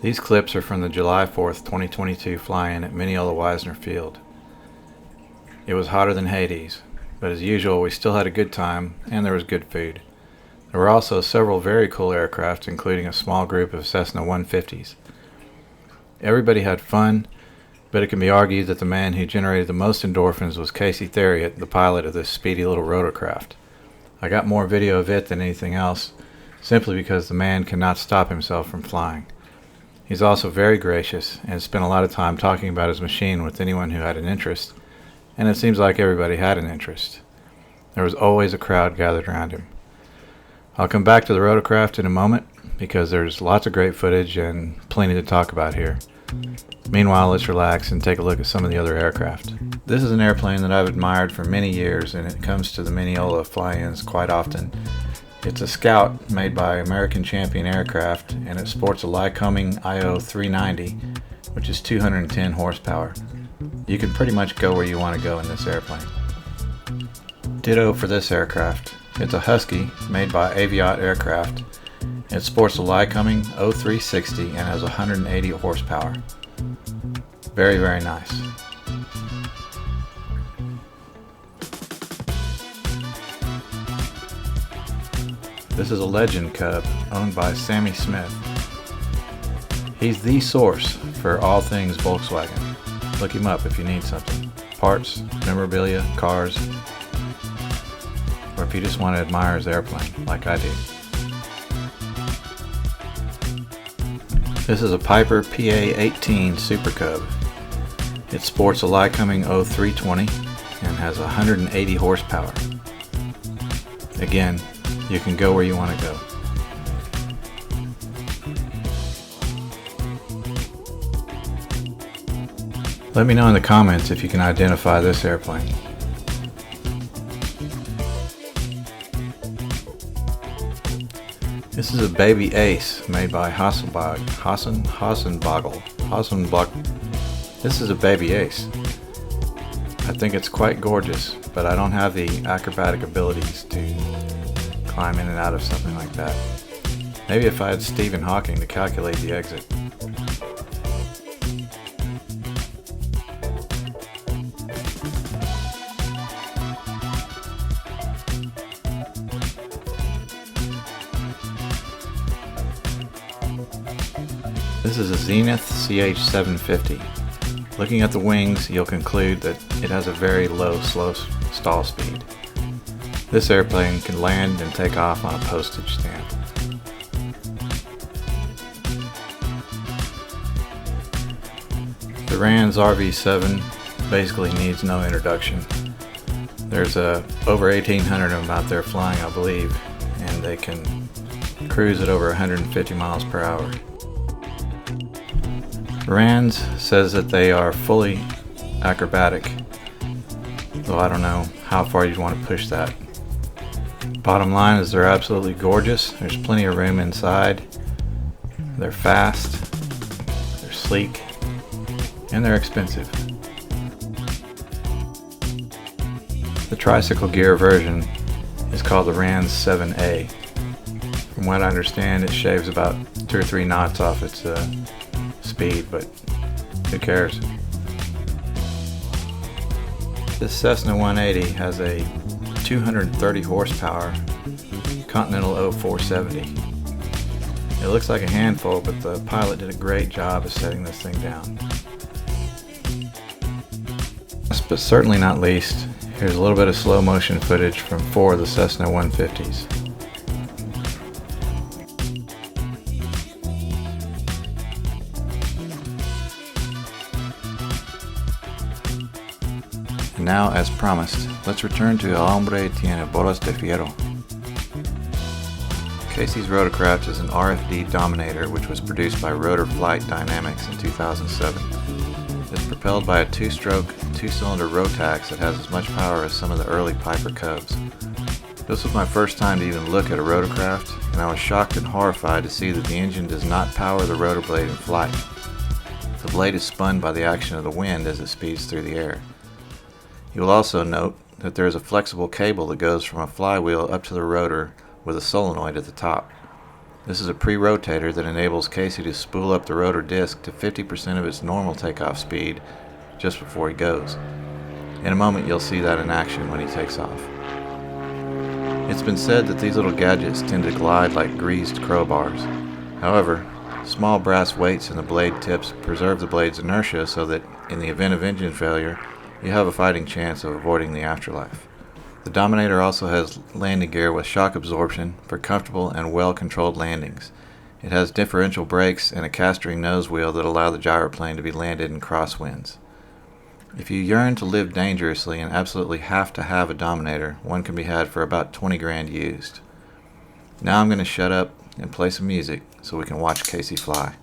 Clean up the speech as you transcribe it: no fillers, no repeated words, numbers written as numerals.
These clips are from the July 4th, 2022 fly-in at Mineola Wisener Field. It was hotter than Hades, but as usual we still had a good time and there was good food. There were also several very cool aircraft, including a small group of Cessna 150s. Everybody had fun, but it can be argued that the man who generated the most endorphins was Casey Theriot, the pilot of this speedy little rotorcraft. I got more video of it than anything else, simply because the man cannot stop himself from flying. He's also very gracious and spent a lot of time talking about his machine with anyone who had an interest, and it seems like everybody had an interest. There was always a crowd gathered around him. I'll come back to the rotorcraft in a moment because there's lots of great footage and plenty to talk about here. Meanwhile, let's relax and take a look at some of the other aircraft. This is an airplane that I've admired for many years, and it comes to the Mineola fly-ins quite often. It's a Scout made by American Champion Aircraft, and it sports a Lycoming IO 390, which is 210 horsepower. You can pretty much go where you want to go in this airplane. Ditto for this aircraft. It's a Husky made by Aviat Aircraft. It sports a Lycoming 0360 and has 180 horsepower. Very, very nice. This is a Legend Cub owned by Sammy Smith. He's the source for all things Volkswagen. Look him up if you need something. Parts, memorabilia, cars, or if you just want to admire his airplane, like I do. This is a Piper PA-18 Super Cub. It sports a Lycoming 0320 and has 180 horsepower. Again, you can go where you want to go. Let me know in the comments if you can identify this airplane. This is a Baby Ace made by Hasselbog. This is a Baby Ace. I think it's quite gorgeous, but I don't have the acrobatic abilities to climb in and out of something like that. Maybe if I had Stephen Hawking to calculate the exit. This is a Zenith CH-750. Looking at the wings, you'll conclude that it has a very low stall speed. This airplane can land and take off on a postage stamp. The Rand's RV7 basically needs no introduction. There's over 1,800 of them out there flying, I believe, and they can cruise at over 150 miles per hour. Rand's says that they are fully acrobatic, though I don't know how far you'd want to push that. Bottom line is they're absolutely gorgeous. There's plenty of room inside. They're fast, they're sleek, and they're expensive. The tricycle gear version is called the Rand 7A. From what I understand, it shaves about 2 or 3 knots off its speed, but who cares? This Cessna 180 has a 230 horsepower Continental 0470. It looks like a handful, but the pilot did a great job of setting this thing down. Last but certainly not least, here's a little bit of slow motion footage from 4 of the Cessna 150s. And now, as promised, let's return to El Hombre Tiene Bolas de Fierro. Casey's rotorcraft is an RFD Dominator, which was produced by Rotor Flight Dynamics in 2007. It's propelled by a 2-stroke, 2-cylinder Rotax that has as much power as some of the early Piper Cubs. This was my first time to even look at a rotorcraft, and I was shocked and horrified to see that the engine does not power the rotor blade in flight. The blade is spun by the action of the wind as it speeds through the air. You will also note that there is a flexible cable that goes from a flywheel up to the rotor with a solenoid at the top. This is a pre-rotator that enables Casey to spool up the rotor disc to 50% of its normal takeoff speed just before he goes. In a moment you'll see that in action when he takes off. It's been said that these little gadgets tend to glide like greased crowbars. However, small brass weights in the blade tips preserve the blade's inertia so that in the event of engine failure, you have a fighting chance of avoiding the afterlife. The Dominator also has landing gear with shock absorption for comfortable and well-controlled landings. It has differential brakes and a castering nose wheel that allow the gyroplane to be landed in crosswinds. If you yearn to live dangerously and absolutely have to have a Dominator, one can be had for about 20 grand used. Now I'm going to shut up and play some music so we can watch Casey fly.